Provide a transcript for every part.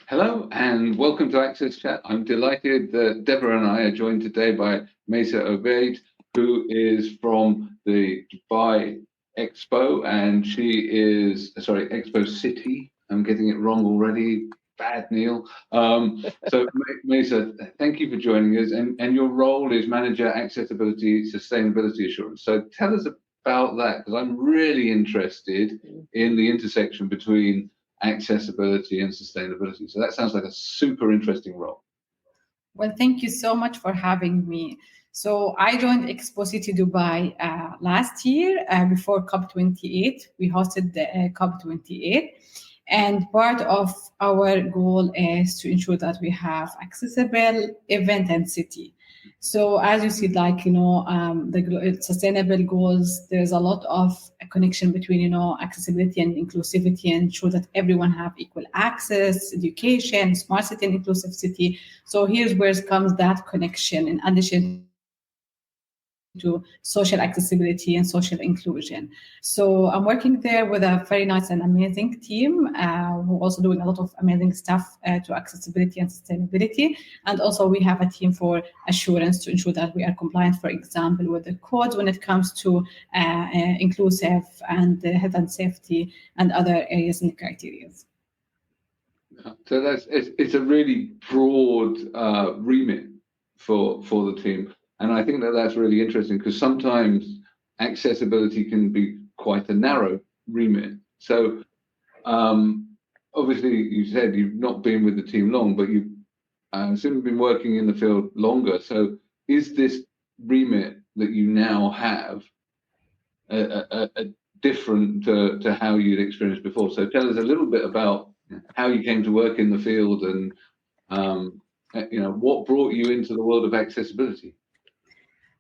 Hello and welcome to Access Chat. I'm delighted that Deborah and I are joined today by Maisa Obeid, who is from the Dubai Expo, and she is, sorry, Expo City. I'm getting it wrong already. Bad, Neil. So, Maisa, thank you for joining us. And your role is Manager Accessibility Sustainability Assurance. So tell us about that, because I'm really interested in the intersection between accessibility and sustainability. So that sounds like a super interesting role. Well, thank you so much for having me. So I joined Expo City Dubai last year before COP28. We hosted the COP28. And part of our goal is to ensure that we have accessible event and city. So as you see, the sustainable goals, there's a lot of a connection between, accessibility and inclusivity, and ensure that everyone have equal access, education, smart city and inclusive city. So here's where comes that connection in addition to social accessibility and social inclusion. So I'm working there with a very nice and amazing team who also doing a lot of amazing stuff to accessibility and sustainability. And also we have a team for assurance to ensure that we are compliant, for example, with the codes when it comes to inclusive and health and safety and other areas and criteria. So it's a really broad remit for the team. And I think that that's really interesting because sometimes accessibility can be quite a narrow remit. So obviously you said you've not been with the team long, but you've certainly been working in the field longer. So is this remit that you now have a different to how you'd experienced before? So tell us a little bit about how you came to work in the field and what brought you into the world of accessibility.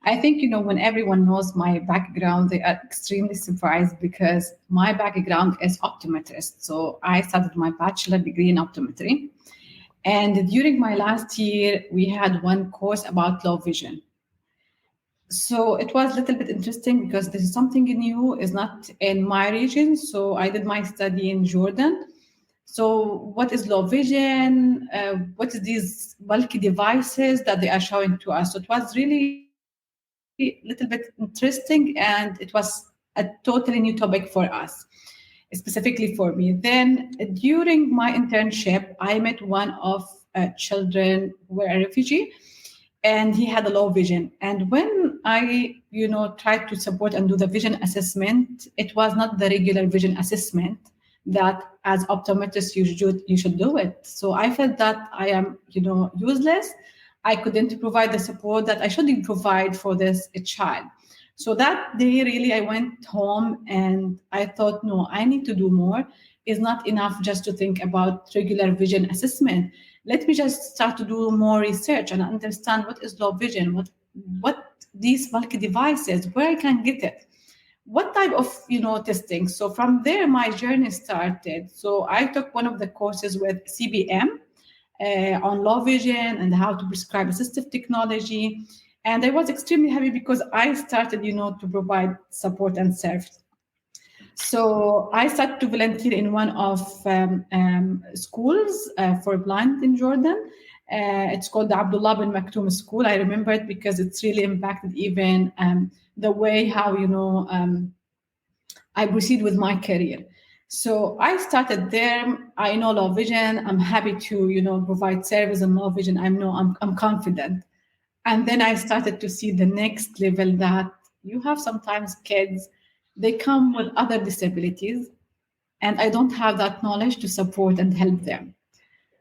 I think, when everyone knows my background, they are extremely surprised because my background is optometrist. So I started my bachelor degree in optometry. And during my last year, we had one course about low vision. So it was a little bit interesting because this is something new, is not in my region. So I did my study in Jordan. So what is low vision? What is these bulky devices that they are showing to us? So it was really a little bit interesting, and it was a totally new topic for us, specifically for me. Then during my internship, I met one of children who were a refugee, and he had a low vision. And when I, tried to support and do the vision assessment, it was not the regular vision assessment that as optometrists you should do it. So I felt that I am, useless. I couldn't provide the support that I should provide for this child. So that day, really, I went home and I thought, no, I need to do more. It's not enough just to think about regular vision assessment. Let me just start to do more research and understand what is low vision, what these bulky devices, where I can get it, what type of testing. So from there, my journey started. So I took one of the courses with CBM on low vision and how to prescribe assistive technology. And I was extremely happy because I started, to provide support and service. So I started to volunteer in one of schools for blind in Jordan. It's called the Abdullah bin Maktoum School. I remember it because it's really impacted even the way how, I proceed with my career. So I started there. I know low vision. I'm happy to, provide service in low vision. I'm confident. And then I started to see the next level that you have sometimes kids, they come with other disabilities, and I don't have that knowledge to support and help them.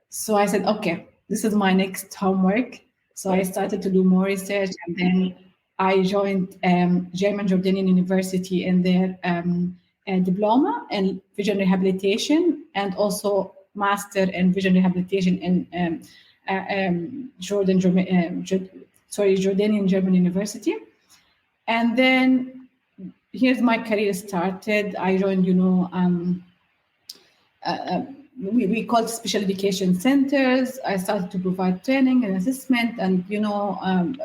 So I said, okay, this is my next homework. So I started to do more research, and then I joined German Jordanian University in their diploma in vision rehabilitation, and also master in vision rehabilitation in Jordanian German University. And then here's my career started. I joined, we called special education centers. I started to provide training and assessment and,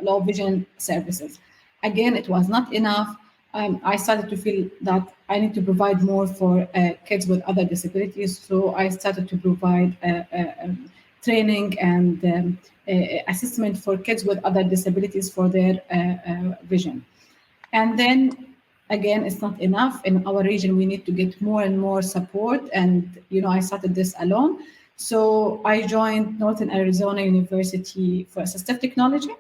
low vision services. Again, it was not enough. I started to feel that I need to provide more for kids with other disabilities. So I started to provide training and assessment for kids with other disabilities for their vision. And then again, it's not enough. In our region, we need to get more and more support. And, I started this alone. So I joined Northern Arizona University for assistive technology.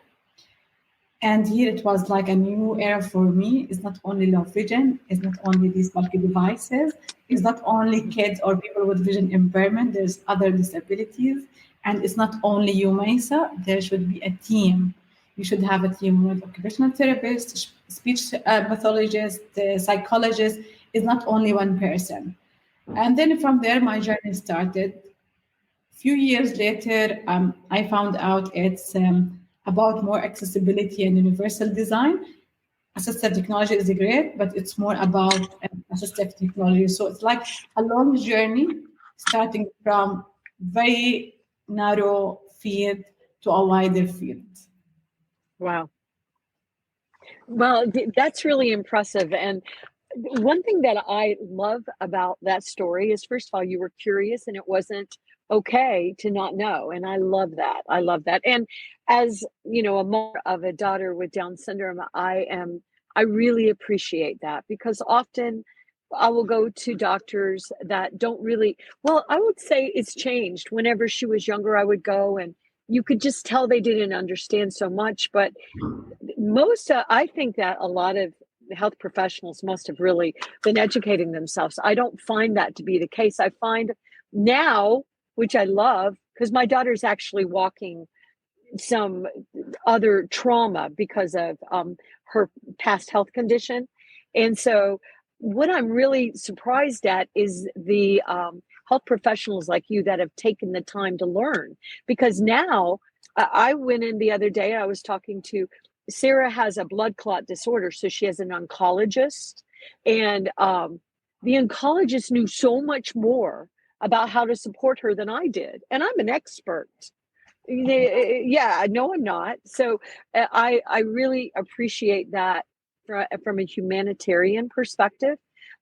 And here it was like a new era for me. It's not only low vision, it's not only these bulky devices, it's not only kids or people with vision impairment, there's other disabilities. And it's not only you, Mesa, there should be a team. You should have a team with occupational therapists, speech pathologists, psychologists. It's not only one person. And then from there, my journey started. Few years later, I found out it's about more accessibility and universal design. Assistive technology is great, but it's more about assistive technology. So it's like a long journey, starting from very narrow field to a wider field. Wow. Well, that's really impressive. And one thing that I love about that story is, first of all, you were curious and it wasn't okay to not know. And I love that. I love that. And as, a mother of a daughter with Down syndrome, I really appreciate that, because often I will go to doctors that don't really, well, I would say it's changed. Whenever she was younger, I would go and you could just tell they didn't understand so much. But I think that a lot of health professionals must have really been educating themselves. I don't find that to be the case. I find now, which I love, because my daughter's actually walking some other trauma because of her past health condition. And so what I'm really surprised at is the health professionals like you that have taken the time to learn. Because now, I went in the other day, I was talking to Sarah, has a blood clot disorder, so she has an oncologist, and the oncologist knew so much more about how to support her than I did, and I'm an expert. Yeah, no, I'm not. So I really appreciate that from a humanitarian perspective,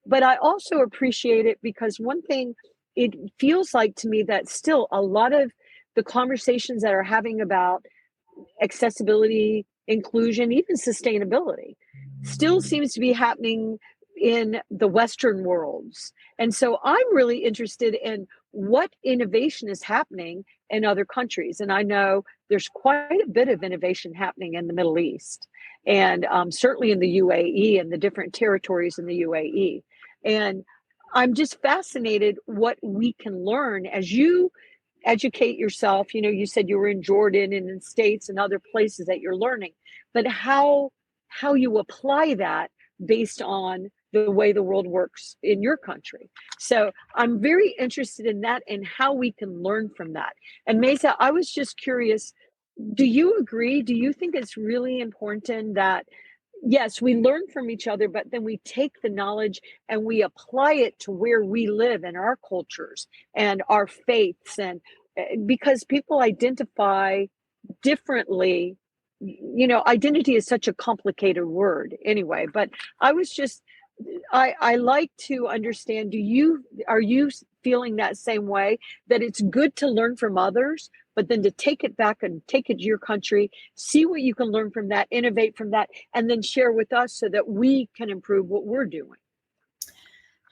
but I also appreciate it because one thing, it feels like to me that still a lot of the conversations that are having about accessibility, inclusion, even sustainability, still seems to be happening in the Western worlds. And so I'm really interested in what innovation is happening in other countries. And I know there's quite a bit of innovation happening in the Middle East, and certainly in the UAE and the different territories in the UAE. And I'm just fascinated what we can learn as you educate yourself. You said you were in Jordan and in States and other places that you're learning, but how you apply that based on the way the world works in your country. So I'm very interested in that and how we can learn from that. And Mesa, I was just curious, do you agree? Do you think it's really important that, yes, we learn from each other, but then we take the knowledge and we apply it to where we live and our cultures and our faiths? And because people identify differently, identity is such a complicated word anyway, but I like to understand, are you feeling that same way, that it's good to learn from others, but then to take it back and take it to your country, see what you can learn from that, innovate from that, and then share with us so that we can improve what we're doing?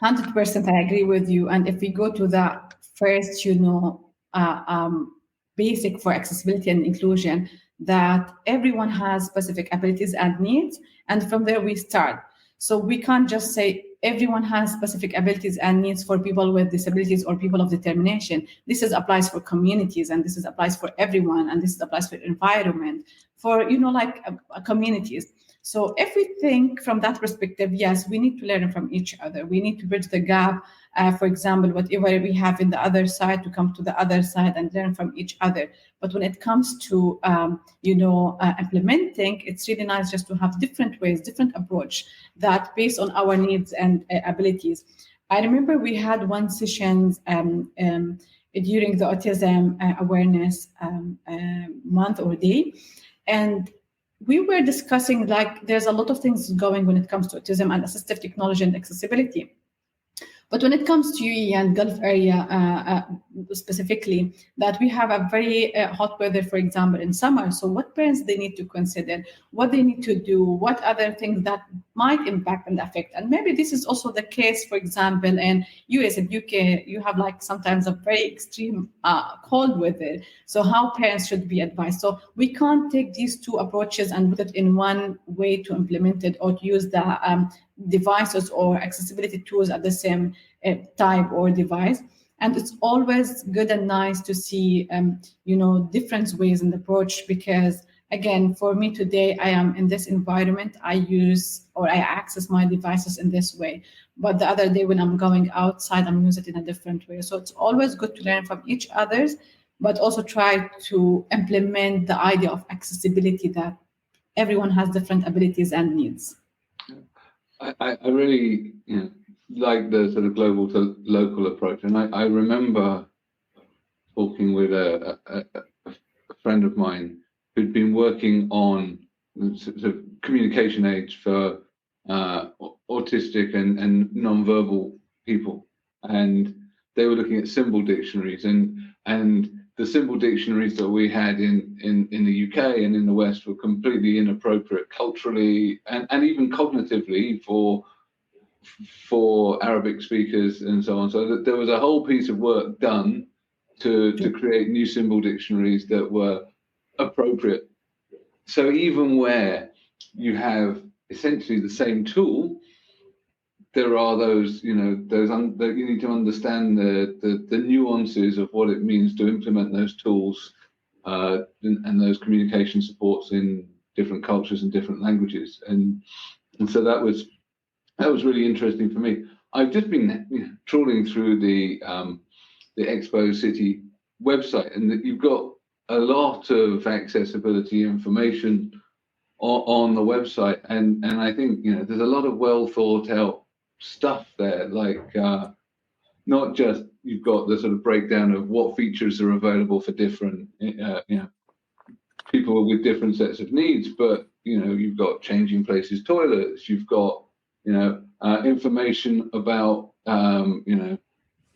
100%, I agree with you. And if we go to the first, basic for accessibility and inclusion, that everyone has specific abilities and needs, and from there we start. So we can't just say everyone has specific abilities and needs for people with disabilities or people of determination. This applies for communities, and this applies for everyone, and this applies for environment, for communities. So if we think from that perspective, yes, we need to learn from each other. We need to bridge the gap. For example, whatever we have in the other side, to come to the other side and learn from each other. But when it comes to implementing, it's really nice just to have different ways, different approach that based on our needs and abilities. I remember we had one session during the autism awareness month or day, and we were discussing, like, there's a lot of things going when it comes to autism and assistive technology and accessibility. But when it comes to UAE and Gulf area specifically, that we have a very hot weather, for example, in summer. So what parents they need to consider, what they need to do, what other things that might impact and affect. And maybe this is also the case, for example, in US and UK, you have like sometimes a very extreme cold weather. So how parents should be advised. So we can't take these two approaches and put it in one way to implement it or to use the devices or accessibility tools at the same type or device. And it's always good and nice to see, different ways in the approach, because again, for me today, I am in this environment, I use or I access my devices in this way. But the other day when I'm going outside, I'm using it in a different way. So it's always good to learn from each other's, but also try to implement the idea of accessibility, that everyone has different abilities and needs. I really like the sort of global to local approach. And I remember talking with a friend of mine who'd been working on sort of communication aids for autistic and non-verbal people. And they were looking at symbol dictionaries, and the symbol dictionaries that we had in the UK and in the West were completely inappropriate culturally and even cognitively for Arabic speakers and so on. So that there was a whole piece of work done to create new symbol dictionaries that were appropriate. So even where you have essentially the same tool, there are those, that you need to understand the nuances of what it means to implement those tools and those communication supports in different cultures and different languages. And so that was really interesting for me. I've just been trawling through the Expo City website, and you've got a lot of accessibility information on the website, and I think there's a lot of well thought out stuff there, like not just you've got the sort of breakdown of what features are available for different people with different sets of needs, but you've got changing places toilets, you've got information about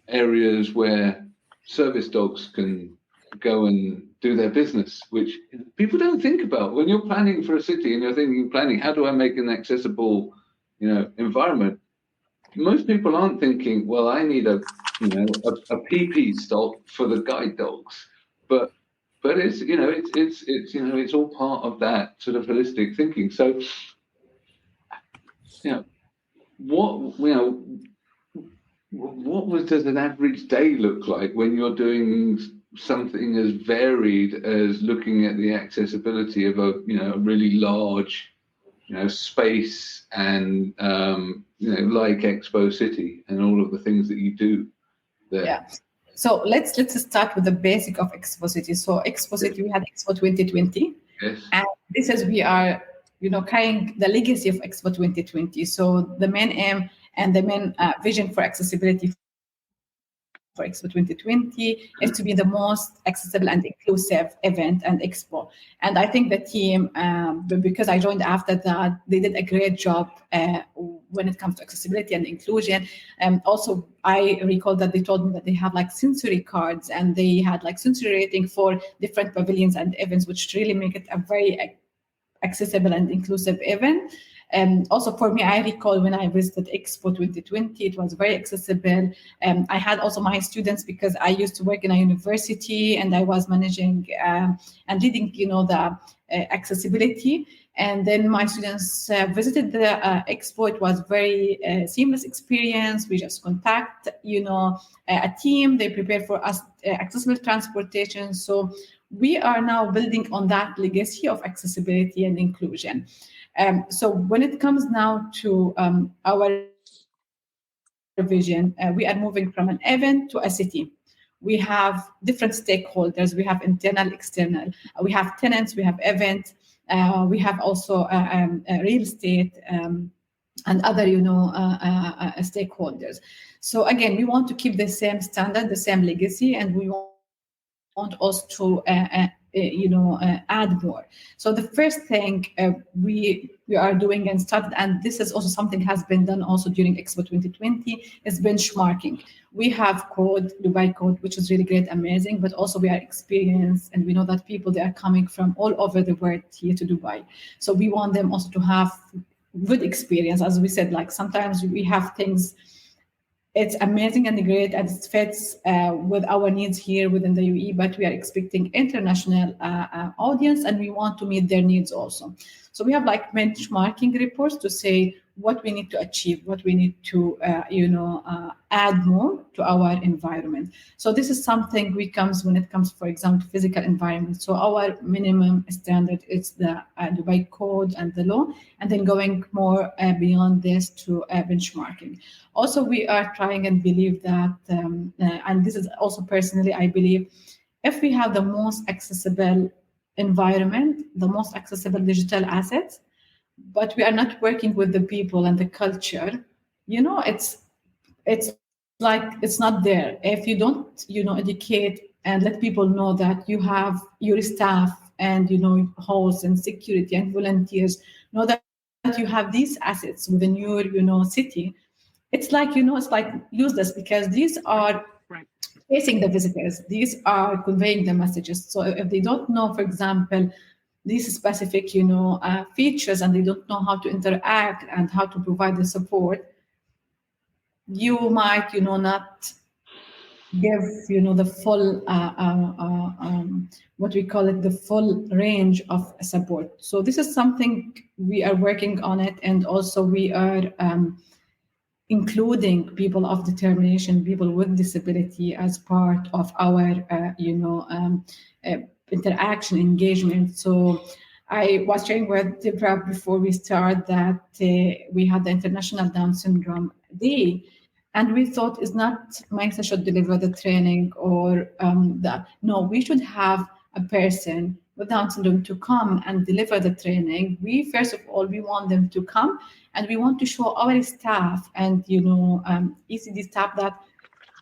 areas where service dogs can go and do their business, which people don't think about when you're planning for a city and you're planning how do I make an accessible environment. Most people aren't thinking, well, I need a pee stop for the guide dogs, but it's it's all part of that sort of holistic thinking. So what does an average day look like when you're doing something as varied as looking at the accessibility of a really large space and like Expo City and all of the things that you do there? Yeah. So let's start with the basic of Expo City. So Expo City, we had Expo 2020. Yes. And this is, we are carrying the legacy of Expo 2020. So the main aim and the main vision for accessibility for Expo 2020 is to be the most accessible and inclusive event and expo. And I think the team, because I joined after that, they did a great job when it comes to accessibility and inclusion. Also, I recall that they told me that they have like sensory cards, and they had like sensory rating for different pavilions and events, which really make it a very accessible and inclusive event. And also for me, I recall when I visited Expo 2020, it was very accessible. I had also my students, because I used to work in a university and I was managing and leading, the accessibility. And then my students visited the Expo. It was very seamless experience. We just contact, a team. They prepare for us accessible transportation. So we are now building on that legacy of accessibility and inclusion. So when it comes now to our vision, we are moving from an event to a city. We have different stakeholders. We have internal, external. We have tenants. We have events. We have also real estate and other, stakeholders. So again, we want to keep the same standard, the same legacy, and we want us to add more. So the first thing we are doing and started, and this is also something has been done also during Expo 2020, is benchmarking. We have code, Dubai code, which is really great, amazing, but also we are experienced and we know that people, they are coming from all over the world here to Dubai. So we want them also to have good experience. As we said, like sometimes we have things, it's amazing and great and it fits with our needs here within the UAE, but we are expecting international audience and we want to meet their needs also. So we have like benchmarking reports to say what we need to achieve, what we need to, add more to our environment. So this is something we comes when it comes, for example, physical environment. So our minimum standard is the Dubai code and the law, and then going more beyond this to benchmarking. Also, we are trying and believe that, and this is also personally, I believe, if we have the most accessible environment, the most accessible digital assets, but we are not working with the people and the culture, it's like it's not there. If you don't, educate and let people know that you have your staff and hosts and security and volunteers know that you have these assets within your, city, it's like useless because these are facing the visitors. These are conveying the messages. So if they don't know, for example, these specific, features, and they don't know how to interact and how to provide the support, you might, not give, the full, what we call it, the full range of support. So this is something we are working on it, and also we are including people of determination, people with disability as part of our, interaction, engagement. So I was sharing with Deborah before we start that we had the International Down Syndrome Day, and we thought it's not Maisa should deliver the training or no, we should have a person with Down syndrome to come and deliver the training. We, first of all, we want them to come and we want to show our staff and, ECD staff that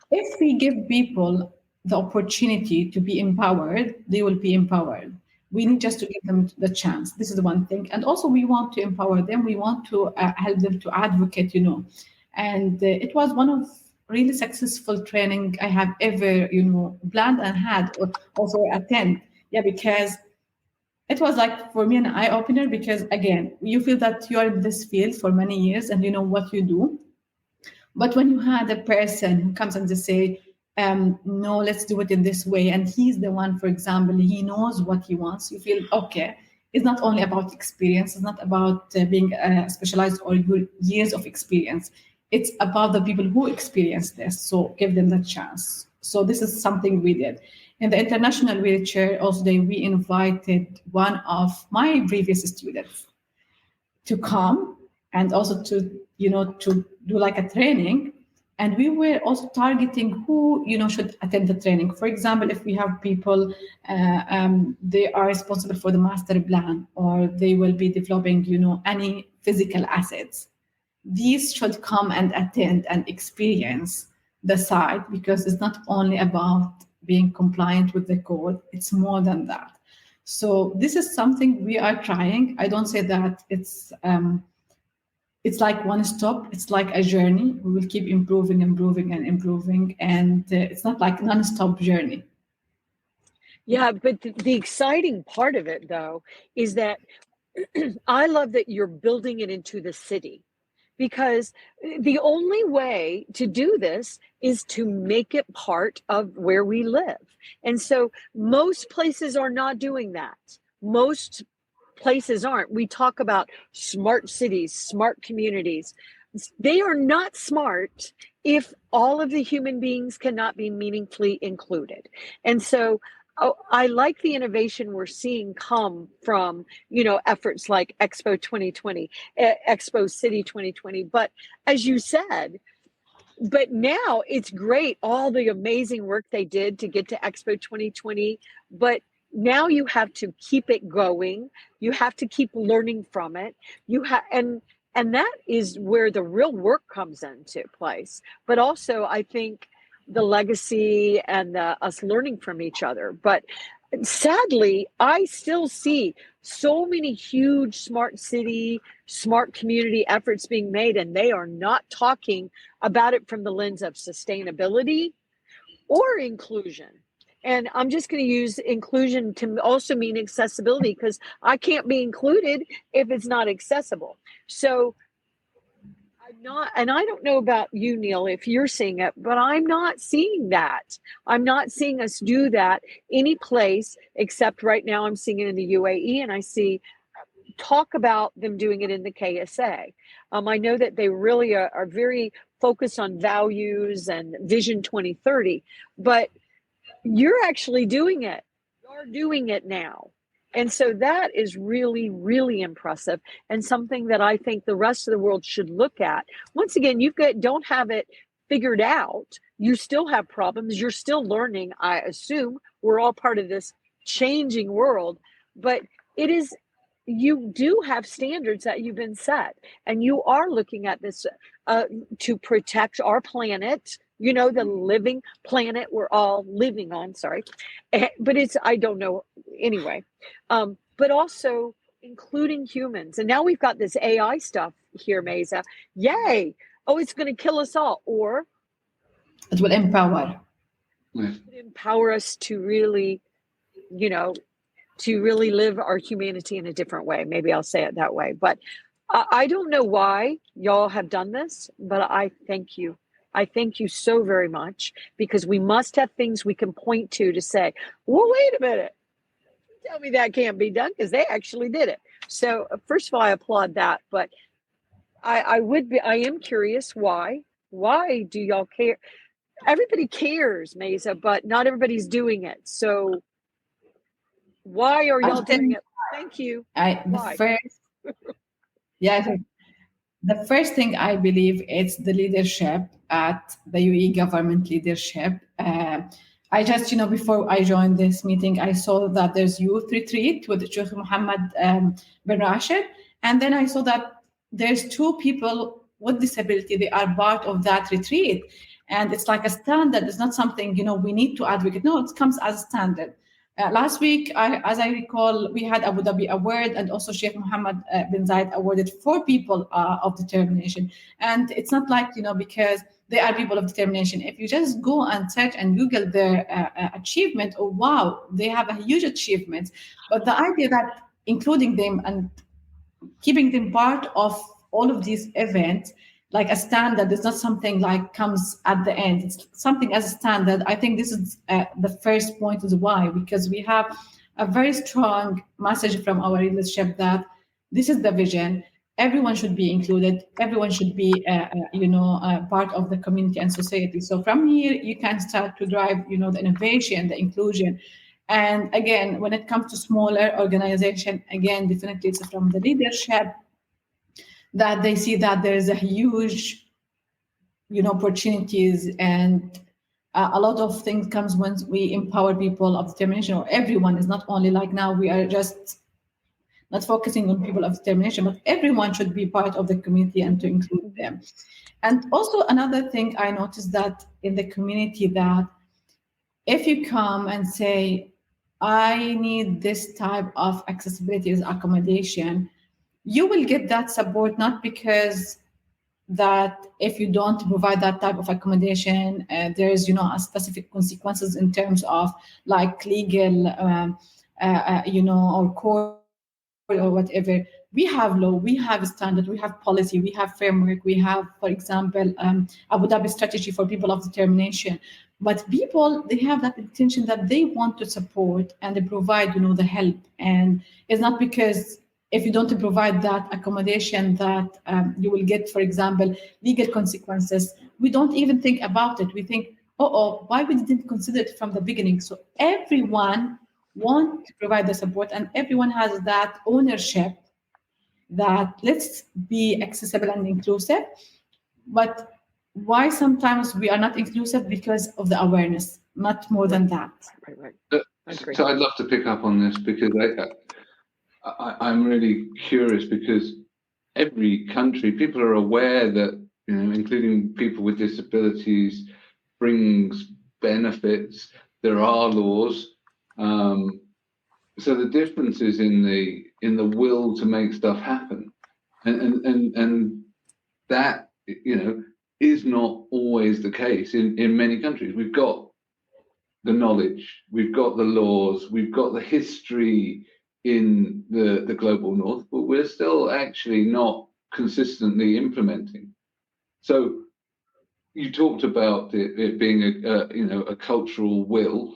if we give people the opportunity to be empowered, they will be empowered. We need just to give them the chance. This is the one thing. And also we want to empower them. We want to help them to advocate, And it was one of really successful training I have ever, planned and had or also attend. Yeah, because it was like for me an eye opener because again, you feel that you are in this field for many years and you know what you do. But when you had a person who comes and just say, no, let's do it in this way, and he's the one, for example, he knows what he wants, you feel, okay, it's not only about experience, it's not about being specialized or years of experience. It's about the people who experience this. So give them the chance. So this is something we did. In the International Wheelchair also Day, we invited one of my previous students to come and also to, to do like a training. And we were also targeting who, should attend the training. For example, if we have people, they are responsible for the master plan, or they will be developing, any physical assets. These should come and attend and experience the site, because it's not only about being compliant with the code, it's more than that. So this is something we are trying. I don't say that it's like one stop. It's like a journey. We will keep improving, and it's not like non-stop journey. Yeah, but the exciting part of it, though, is that I love that you're building it into the city, because the only way to do this is to make it part of where we live. And so most places are not doing that. Most places aren't. We talk about smart cities, smart communities. They are not smart if all of the human beings cannot be meaningfully included. And so I like the innovation we're seeing come from, efforts like Expo 2020, Expo City 2020. But as you said, but now it's great, all the amazing work they did to get to Expo 2020. But now you have to keep it going. You have to keep learning from it. And that is where the real work comes into place. But also, I think the legacy and us learning from each other. But sadly, I still see so many huge smart city, smart community efforts being made, and they are not talking about it from the lens of sustainability or inclusion. And I'm just going to use inclusion to also mean accessibility, because I can't be included if it's not accessible. So I'm not, and I don't know about you, Neil, if you're seeing it, but I'm not seeing that. I'm not seeing us do that any place except right now I'm seeing it in the UAE, and I see talk about them doing it in the KSA. I know that they really are very focused on values and Vision 2030, but you're actually doing it. You're doing it now. And so that is really, really impressive, and something that I think the rest of the world should look at. Once again, don't have it figured out. You still have problems. You're still learning. I assume we're all part of this changing world, but you do have standards that you've been set, and you are looking at this to protect our planet, the living planet we're all living on. Sorry. But I don't know anyway. But also including humans. And now we've got this AI stuff here, Mesa. Yay. Oh, it's going to kill us all. Or it will empower. Empower us to really, to really live our humanity in a different way. Maybe I'll say it that way. But I don't know why y'all have done this, but I thank you. I thank you so very much, because we must have things we can point to say, well, wait a minute. Tell me that can't be done, because they actually did it. So first of all, I applaud that. But I am curious why. Why do y'all care? Everybody cares, Mesa, but not everybody's doing it. So why are y'all doing it? Thank you. The first thing I believe it's the leadership at the UAE government leadership. I just, before I joined this meeting, I saw that there's youth retreat with Sheikh Mohammed bin Rashid. And then I saw that there's two people with disability. They are part of that retreat. And it's like a standard. It's not something, we need to advocate. No, it comes as a standard. Last week, as I recall, we had Abu Dhabi Award, and also Sheikh Mohammed bin Zayed awarded 4 people of determination. And it's not like, because they are people of determination. If you just go and search and Google their achievement, oh, wow, they have a huge achievement. But the idea that including them and keeping them part of all of these events, like a standard, is not something like comes at the end. It's something as a standard. I think this is the first point is why, because we have a very strong message from our leadership that this is the vision. Everyone should be included. Everyone should be, part of the community and society. So from here, you can start to drive, the innovation, the inclusion. And again, when it comes to smaller organization, again, definitely it's from the leadership that they see that there is a huge, opportunities, and a lot of things comes when we empower people of determination, or everyone. Is not only like now we are just not focusing on people of determination, but everyone should be part of the community and to include them. And also another thing I noticed that in the community, that if you come and say, I need this type of accessibility as accommodation, you will get that support, not because that if you don't provide that type of accommodation, there's, a specific consequences in terms of like legal, or court or whatever. We have law, we have standard, we have policy, we have framework, we have, for example, Abu Dhabi strategy for people of determination. But people, they have that intention that they want to support and they provide, the help. And it's not because if you don't provide that accommodation that you will get, for example, legal consequences. We don't even think about it. We think, why we didn't consider it from the beginning? So everyone wants to provide the support, and everyone has that ownership that let's be accessible and inclusive. But why sometimes we are not inclusive? Because of the awareness, not more than that. Right. So I'd love to pick up on this, because I'm really curious, because every country, people are aware that, including people with disabilities, brings benefits. There are laws, So the difference is in the will to make stuff happen, and that, is not always the case in many countries. We've got the knowledge, we've got the laws, we've got the history in the global north, but we're still actually not consistently implementing. So you talked about it being a cultural will,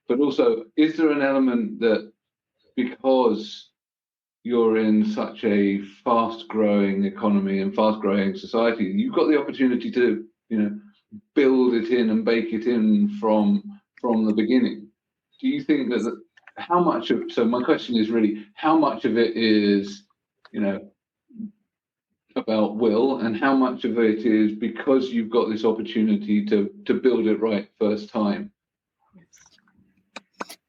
but also, is there an element that because you're in such a fast-growing economy and fast-growing society, you've got the opportunity to, build it in and bake it in from the beginning? Do you think that how much of, so my question is really, how much of it is, about will, and how much of it is because you've got this opportunity to build it right first time?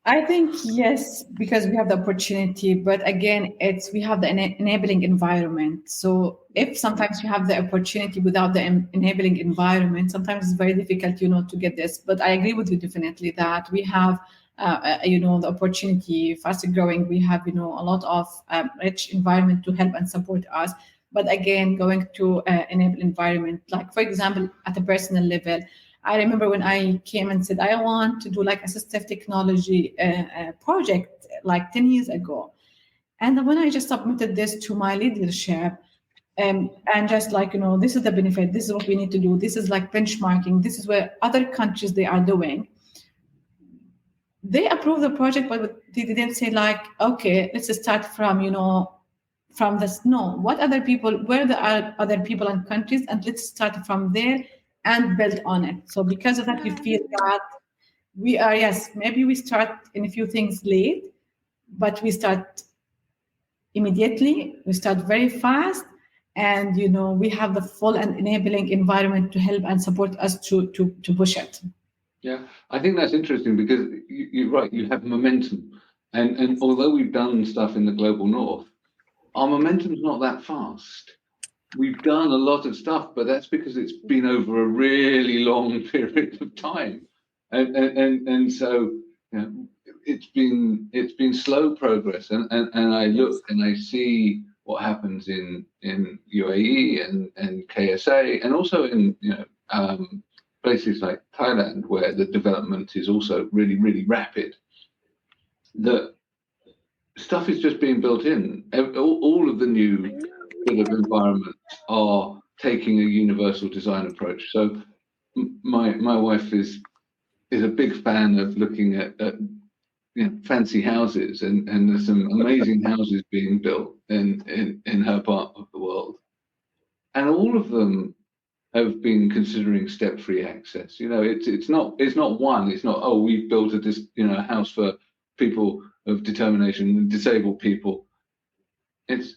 I think yes, because we have the opportunity, but again, we have the enabling environment. So if sometimes you have the opportunity without the enabling environment, sometimes it's very difficult, to get this. But I agree with you definitely that we have, the opportunity, fast growing. We have, a lot of rich environment to help and support us. But again, going to enable environment, like for example, at a personal level. I remember when I came and said, I want to do like assistive technology project like 10 years ago. And when I just submitted this to my leadership, and just like, this is the benefit, this is what we need to do, this is like benchmarking, this is where other countries they are doing. They approved the project, but they didn't say like, okay, let's start from, from this. No, what other people, where there are other people and countries, and let's start from there and build on it. So because of that, we feel that we are, yes, maybe we start in a few things late, but we start immediately, we start very fast, and we have the full and enabling environment to help and support us to push it. Yeah, I think that's interesting because you're right, you have momentum. And although we've done stuff in the global north, our momentum's not that fast. We've done a lot of stuff, but that's because it's been over a really long period of time, and so it's been slow progress. And I look and I see what happens in UAE and KSA, and also in places like Thailand, where the development is also really, really rapid. The stuff is just being built in. All of the new sort of environments are taking a universal design approach. So my wife is a big fan of looking at fancy houses, and there's some amazing houses being built in her part of the world, and all of them have been considering step-free access. It's not one. It's not, oh, we've built a house for people of determination and disabled people. It's,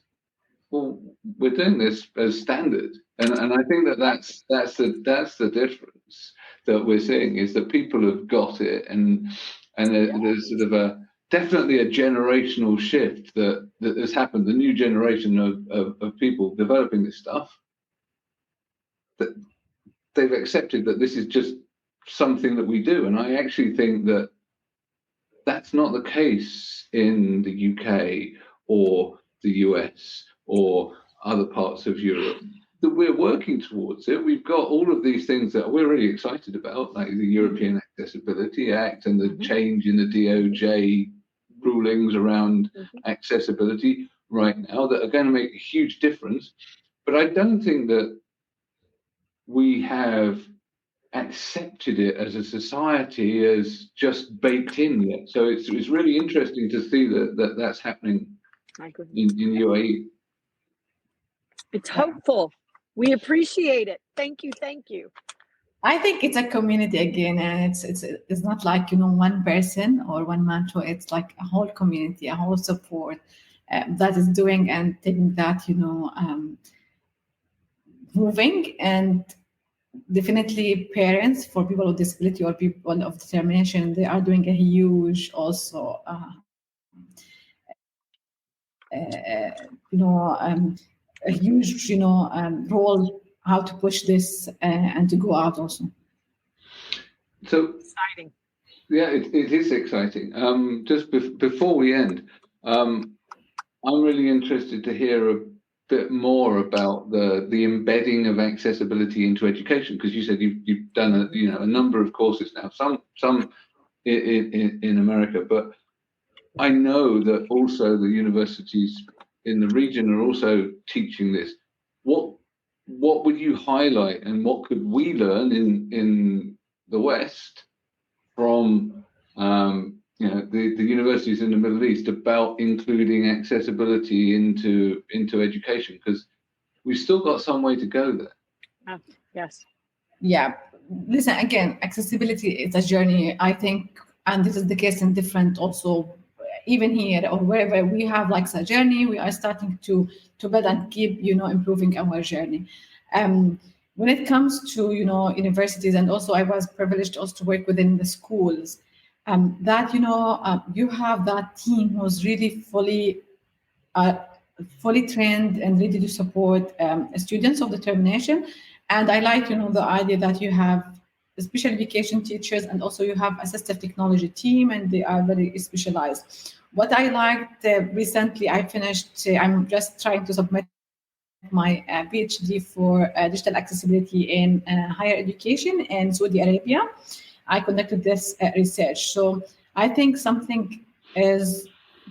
well, we're doing this as standard, and I think that's the difference that we're seeing, is that people have got it, and there's sort of definitely a generational shift that has happened. The new generation of people developing this stuff, that they've accepted that this is just something that we do. And I actually think that that's not the case in the UK or the US or other parts of Europe. That we're working towards it. We've got all of these things that we're really excited about, like the European Accessibility Act and the change in the DOJ rulings around accessibility right now, that are going to make a huge difference. But I don't think that we have accepted it as a society as just baked in yet. So it's really interesting to see that's happening in UAE. It's hopeful. We appreciate it. Thank you. I think it's a community again, and it's not like one person or one man show. It's like a whole community, a whole support that is doing and taking that moving. And definitely parents for people with disability or people of determination, they are doing a huge also a huge role how to push this and to go out also. So exciting. Yeah, it is exciting. Just before we end, I'm really interested to hear a bit more about the embedding of accessibility into education, because you said you've done a number of courses now, some in America, but I know that also the universities in the region are also teaching this. What would you highlight, and what could we learn in the West from the universities in the Middle East about including accessibility into education? Because we've still got some way to go there. Yes. Yeah. Listen, again, accessibility is a journey, I think, and this is the case in different also, even here or wherever we have like a journey, we are starting to build and keep, improving our journey. When it comes to, universities, and also I was privileged also to work within the schools, that, you have that team who's really fully trained and ready to support students of determination. And I like, the idea that you have special education teachers, and also you have assistive technology team, and they are very specialized. What I liked recently, I finished, I'm just trying to submit my PhD for digital accessibility in higher education in Saudi Arabia. I conducted this research. So I think something is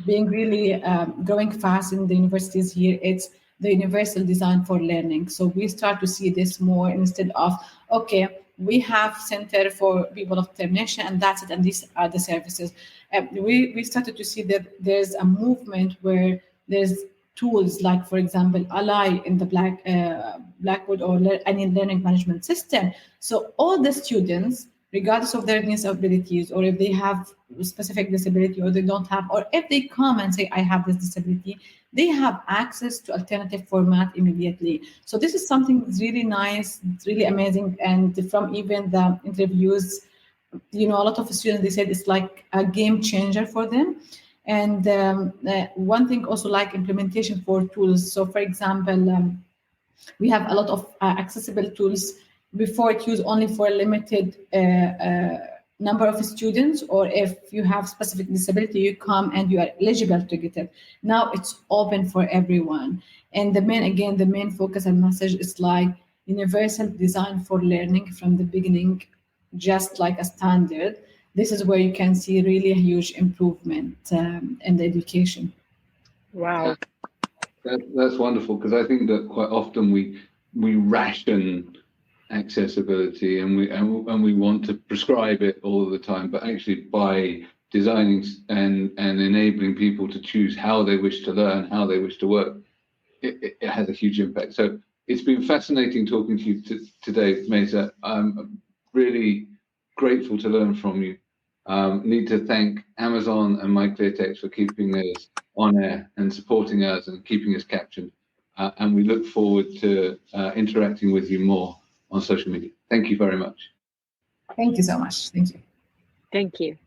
being really growing fast in the universities here. It's the universal design for learning. So we start to see this more, instead of, okay, we have center for people of determination and that's it, and these are the services. We started to see that there's a movement where there's tools like, for example, Ally in the Blackboard or any learning management system. So all the students, regardless of their disabilities, or if they have a specific disability or they don't have, or if they come and say, I have this disability, they have access to alternative format immediately. So this is something that's really nice, it's really amazing. And from even the interviews, a lot of students, they said it's like a game changer for them. And one thing also, like implementation for tools. So for example, we have a lot of accessible tools. Before, it used only for a limited number of students, or if you have specific disability, you come and you are eligible to get it. Now it's open for everyone. And the main focus and message is like universal design for learning from the beginning, just like a standard. This is where you can see really a huge improvement in the education. Wow. That's wonderful, because I think that quite often we ration accessibility, and we want to prescribe it all the time, but actually by designing and enabling people to choose how they wish to learn, how they wish to work, it has a huge impact. So it's been fascinating talking to you today, Mesa. I'm really grateful to learn from you. Need to thank Amazon and MyClearText for keeping us on air and supporting us and keeping us captioned. And we look forward to interacting with you more on social media. Thank you very much. Thank you so much. Thank you. Thank you.